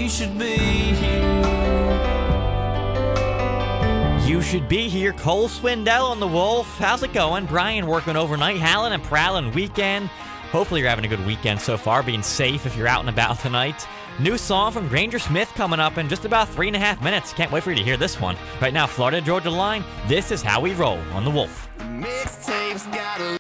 you should be here. You should be here. Cole Swindell on the Wolf. How's it going? Brian working overnight, howling and prowling weekend. Hopefully you're having a good weekend so far, being safe if you're out and about tonight. New song from Granger Smith coming up in just about 3.5 minutes. Can't wait for you to hear this one. Right now, Florida Georgia Line, this is how we roll on the Wolf.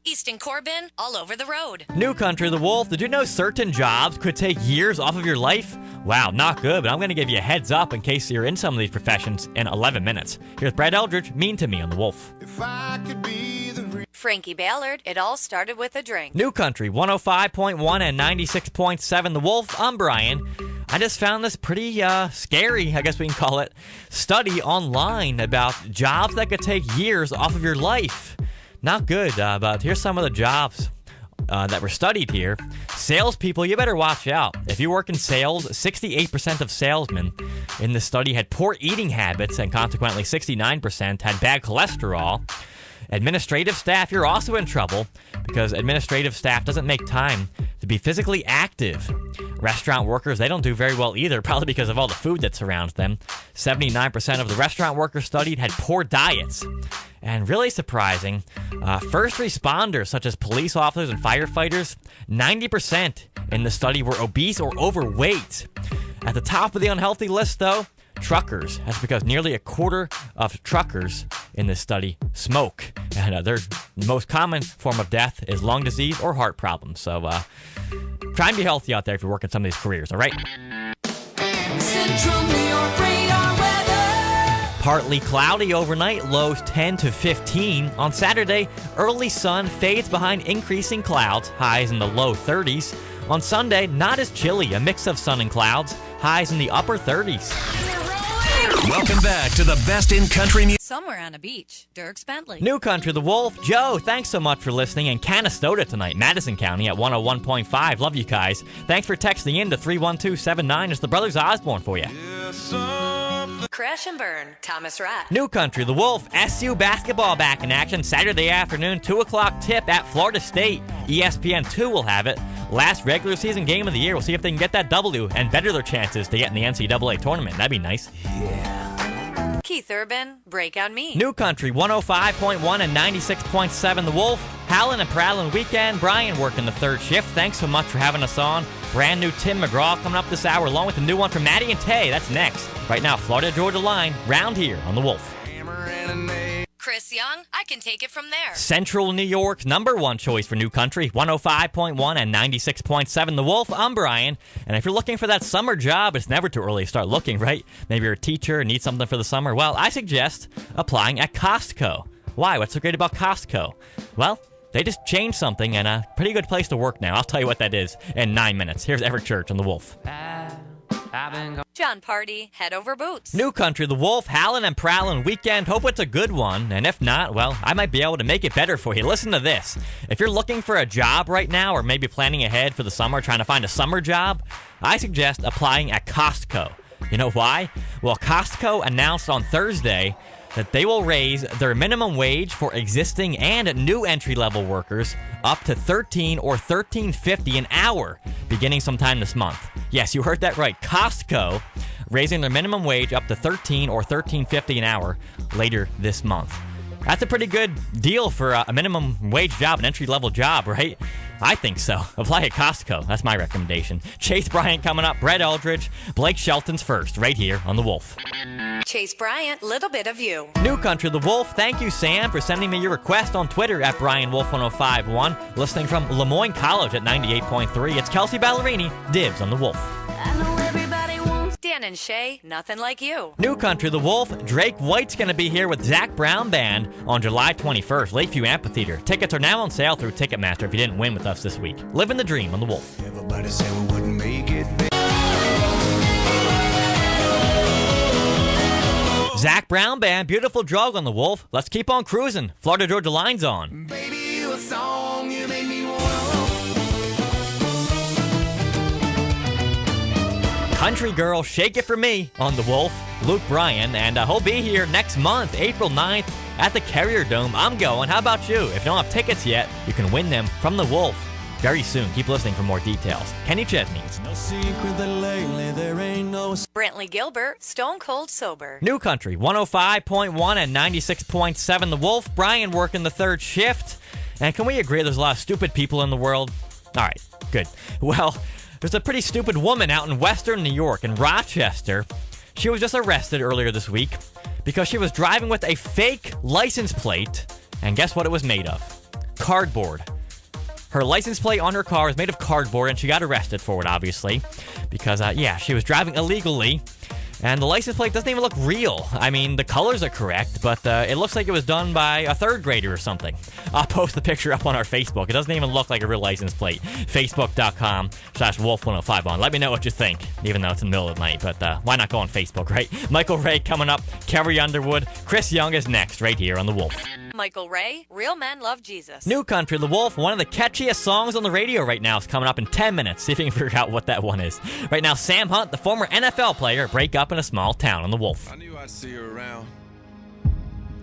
Easton Corbin, all over the road. New Country, the Wolf. Did you know certain jobs could take years off of your life? Wow, not good, but I'm going to give you a heads up in case you're in some of these professions in 11 minutes. Here's Brad Eldridge, Mean to Me on the Wolf. If I could be the Frankie Ballard, it all started with a drink. New Country, 105.1 and 96.7 The Wolf. I'm Brian. I just found this pretty scary, I guess we can call it, study online about jobs that could take years off of your life. Not good, but here's some of the jobs that were studied here. Salespeople, you better watch out. If you work in sales, 68% of salesmen in the study had poor eating habits, and consequently 69% had bad cholesterol. Administrative staff, you're also in trouble because administrative staff doesn't make time to be physically active. Restaurant workers, they don't do very well either, probably because of all the food that surrounds them. 79% of the restaurant workers studied had poor diets. And really surprising, first responders such as police officers and firefighters, 90% in the study were obese or overweight. At the top of the unhealthy list, though, truckers. That's because nearly a quarter of truckers in this study smoke. And their most common form of death is lung disease or heart problems. So try and be healthy out there if you're working some of these careers, all right? Central New York radar weather. Partly cloudy overnight, lows 10 to 15. On Saturday, early sun fades behind increasing clouds, highs in the low 30s. On Sunday, not as chilly, a mix of sun and clouds, highs in the upper 30s. Welcome back to the best in country music. Somewhere on a beach, Dierks Bentley. New Country, the Wolf. Joe, thanks so much for listening in Canastota tonight, Madison County at 101.5. Love you guys. Thanks for texting in to 31279. It's the Brothers Osborne for you. Crash and Burn, Thomas Rat. New Country, the Wolf. SU basketball back in action Saturday afternoon, 2 o'clock tip at Florida State. ESPN 2 will have it. Last regular season game of the year. We'll see if they can get that W and better their chances to get in the NCAA tournament. That'd be nice. Keith Urban, Break on Me. New Country, 105.1 and 96.7 The Wolf. Howlin' and Prowlin' weekend. Brian working the third shift. Thanks so much for having us on. Brand new Tim McGraw coming up this hour, along with a new one from Maddie and Tay. That's next. Right now, Florida Georgia Line, round here on The Wolf. Chris Young, I Can Take It From There. Central New York's number one choice for New Country, 105.1 and 96.7 The Wolf. I'm Brian, and if you're looking for that summer job, it's never too early to start looking, right? Maybe you're a teacher and need something for the summer. Well, I suggest applying at Costco. Why? What's so great about Costco? Well, they just changed something, and a pretty good place to work now. I'll tell you what that is in 9 minutes. Here's Everett Church on The Wolf. John Party, Head Over Boots. New Country, the Wolf, howlin' and prowlin' weekend. Hope it's a good one, and if not, well, I might be able to make it better for you. Listen to this. If you're looking for a job right now, or maybe planning ahead for the summer, trying to find a summer job, I suggest applying at Costco. You know why? Well, Costco announced on Thursday that they will raise their minimum wage for existing and new entry-level workers up to $13 or $13.50 an hour, beginning sometime this month. Yes, you heard that right. Costco raising their minimum wage up to $13 or $13.50 an hour later this month. That's a pretty good deal for a minimum wage job, an entry-level job, right? I think so. Apply at Costco. That's my recommendation. Chase Bryant coming up. Brett Eldridge. Blake Shelton's first, right here on The Wolf. Chase Bryant, Little Bit of You. New Country, The Wolf. Thank you, Sam, for sending me your request on Twitter at BrianWolf1051. Listening from Lemoyne College at 98.3. It's Kelsey Ballerini. Dibs on The Wolf. I know everybody wants Dan and Shay, Nothing Like You. New Country, The Wolf. Drake White's going to be here with Zach Brown Band on July 21st, Lakeview Amphitheater. Tickets are now on sale through Ticketmaster if you didn't win with us this week. Living the dream on The Wolf. Everybody said we wouldn't make it. Zach Brown Band, Beautiful Drug on The Wolf. Let's keep on cruising. Florida Georgia Line's on. Baby, you a song you make me want. Country Girl, Shake It For Me on The Wolf. Luke Bryan, and he'll be here next month, April 9th, at the Carrier Dome. I'm going. How about you? If you don't have tickets yet, you can win them from The Wolf very soon. Keep listening for more details. Kenny Chesney. No secret that lately there ain't no Brantley Gilbert, Stone Cold Sober. New Country, 105.1 and 96.7 The Wolf. Brian working the third shift. And can we agree there's a lot of stupid people in the world? All right, good. Well, there's a pretty stupid woman out in western New York, in Rochester. She was just arrested earlier this week because she was driving with a fake license plate. And guess what it was made of? Cardboard. Her license plate on her car is made of cardboard, and she got arrested for it, obviously, because, she was driving illegally, and the license plate doesn't even look real. I mean, the colors are correct, but it looks like it was done by a third grader or something. I'll post the picture up on our Facebook. It doesn't even look like a real license plate. Facebook.com/Wolf1051. Let me know what you think, even though it's in the middle of the night, but why not go on Facebook, right? Michael Ray coming up, Carrie Underwood, Chris Young is next, right here on The Wolf. Michael Ray, Real Men Love Jesus. New Country, The Wolf, one of the catchiest songs on the radio right now is coming up in 10 minutes. See if you can figure out what that one is. Right now, Sam Hunt, the former NFL player, break up in a small town on The Wolf. I knew I'd see you around.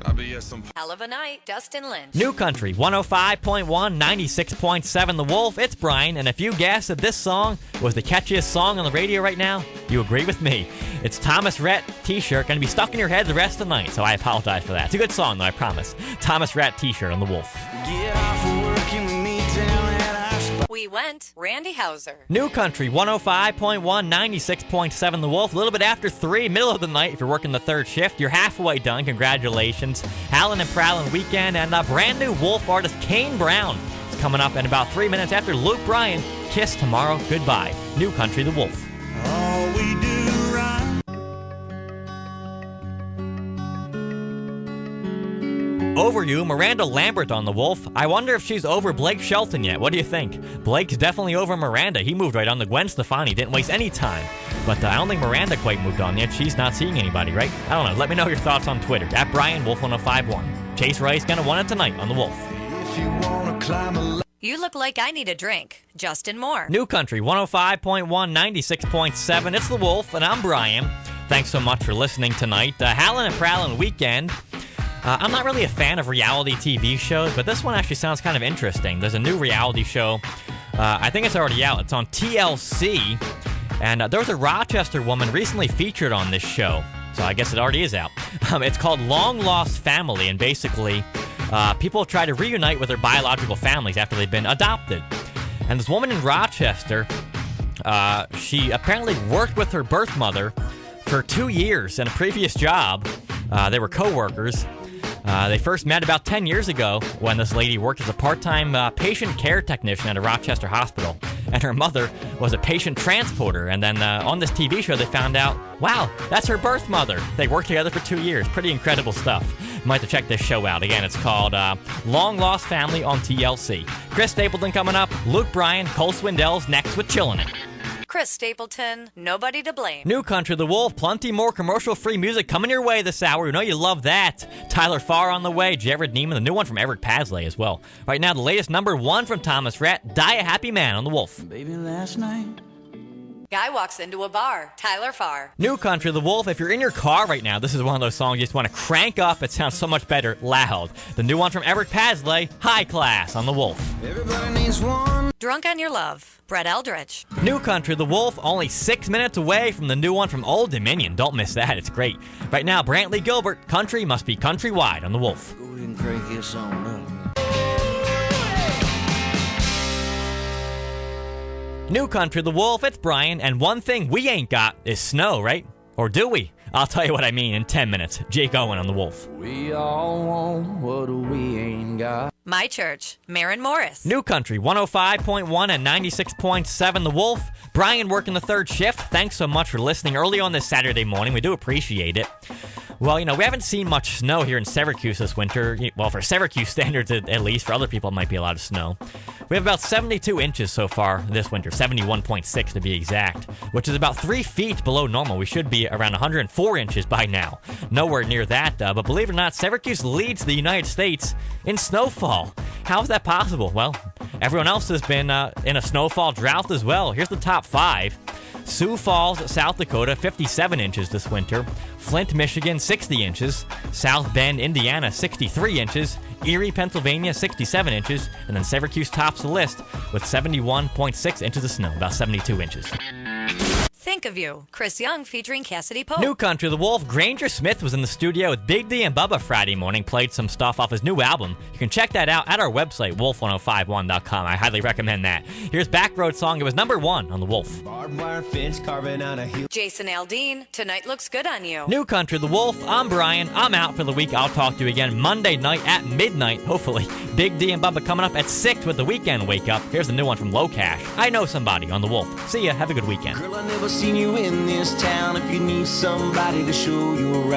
I'll be at some. Hell of a Night, Dustin Lynch. New Country, 105.1, 96.7 The Wolf. It's Brian, and if you guessed that this song was the catchiest song on the radio right now, you agree with me. It's Thomas Rhett T-shirt, going to be stuck in your head the rest of the night, so I apologize for that. It's a good song, though, I promise. Thomas Rhett T-shirt on The Wolf. Get off of work and we meet down at our spot. We Went, Randy Hauser. New Country, 105.1, 96.7 The Wolf. A little bit after 3, middle of the night, if you're working the third shift. You're halfway done. Congratulations. Howlin' and Prowlin' Weekend, and a brand new Wolf artist, Kane Brown, is coming up in about 3 minutes after Luke Bryan. Kiss Tomorrow Goodbye. New Country, The Wolf. All we do right. Over you, Miranda Lambert on The Wolf. I wonder if she's over Blake Shelton yet. What do you think? Blake's definitely over Miranda. He moved right on to Gwen Stefani. Didn't waste any time. But I don't think Miranda quite moved on yet. She's not seeing anybody, right? I don't know. Let me know your thoughts on Twitter. At BrianWolf1051. Chase Rice gonna want it tonight on The Wolf. If you wanna climb a You Look Like I Need a Drink, Justin Moore. New Country, 105.1, 96.7. It's The Wolf, and I'm Brian. Thanks so much for listening tonight. Howlin' and Prowlin' Weekend. I'm not really a fan of reality TV shows, but this one actually sounds kind of interesting. There's a new reality show. I think it's already out. It's on TLC. And there was a Rochester woman recently featured on this show. So I guess it already is out. It's called Long Lost Family. And basically, people try to reunite with their biological families after they've been adopted. And this woman in Rochester, she apparently worked with her birth mother for 2 years in a previous job. They were co-workers. They first met about 10 years ago when this lady worked as a part-time patient care technician at a Rochester hospital. And her mother was a patient transporter. And then on this TV show, they found out, wow, that's her birth mother. They worked together for 2 years. Pretty incredible stuff. You might have to check this show out. Again, it's called Long Lost Family on TLC. Chris Stapleton coming up. Luke Bryan, Cole Swindell's next with Chillin' It. Chris Stapleton, Nobody to Blame. New Country, The Wolf, plenty more commercial-free music coming your way this hour. You know you love that. Tyler Farr on the way, Jared Neiman, the new one from Eric Pasley as well. Right now, the latest number 1 from Thomas Rhett, Die a Happy Man on The Wolf. baby last night. Guy Walks Into a Bar, Tyler Farr. New Country, The Wolf. If you're in your car right now, this is one of those songs you just want to crank up. It sounds so much better loud. The new one from Eric Pasley, High Class on The Wolf. Everybody needs one. Drunk on Your Love, Brett Eldridge. New Country, The Wolf, only 6 minutes away from the new one from Old Dominion. Don't miss that. It's great. Right now, Brantley Gilbert, Country Must Be Countrywide on The Wolf. Go ahead and crank this on up. New Country, The Wolf, it's Brian, and one thing we ain't got is snow, right? Or do we? I'll tell you what I mean in 10 minutes. Jake Owen on The Wolf. We all want what we ain't got. My Church, Maren Morris. New Country, 105.1 and 96.7 The Wolf. Brian working the third shift. Thanks so much for listening early on this Saturday morning. We do appreciate it. Well, you know, we haven't seen much snow here in Syracuse this winter. Well, for Syracuse standards at least. For other people, it might be a lot of snow. We have about 72 inches so far this winter, 71.6 to be exact, which is about 3 feet below normal. We should be around 104 inches by now. Nowhere near that, but believe it or not, Syracuse leads the United States in snowfall. How is that possible? Well, everyone else has been in a snowfall drought as well. Here's the top 5. Sioux Falls, South Dakota, 57 inches this winter. Flint, Michigan, 60 inches. South Bend, Indiana, 63 inches. Erie, Pennsylvania, 67 inches. And then Syracuse tops the list with 71.6 inches of snow, about 72 inches. Think think of you. Chris Young featuring Cassidy Pope. New Country the Wolf, Granger Smith was in the studio with Big D and Bubba Friday morning, played some stuff off his new album. You can check that out at our website, wolf1051.com. I highly recommend that. Here's Backroad Song. It was number 1 on the Wolf. Barbed wire fence carving out a hill. Jason Aldean, Tonight Looks Good on You. New Country the Wolf, I'm Brian. I'm out for the week. I'll talk to you again Monday night at midnight, hopefully. Big D and Bubba coming up at 6 with the weekend wake up. Here's a new one from Low Cash. I Know Somebody on the Wolf. See ya. Have a good weekend. Girl, I never seen you in this town. If you need somebody to show you around.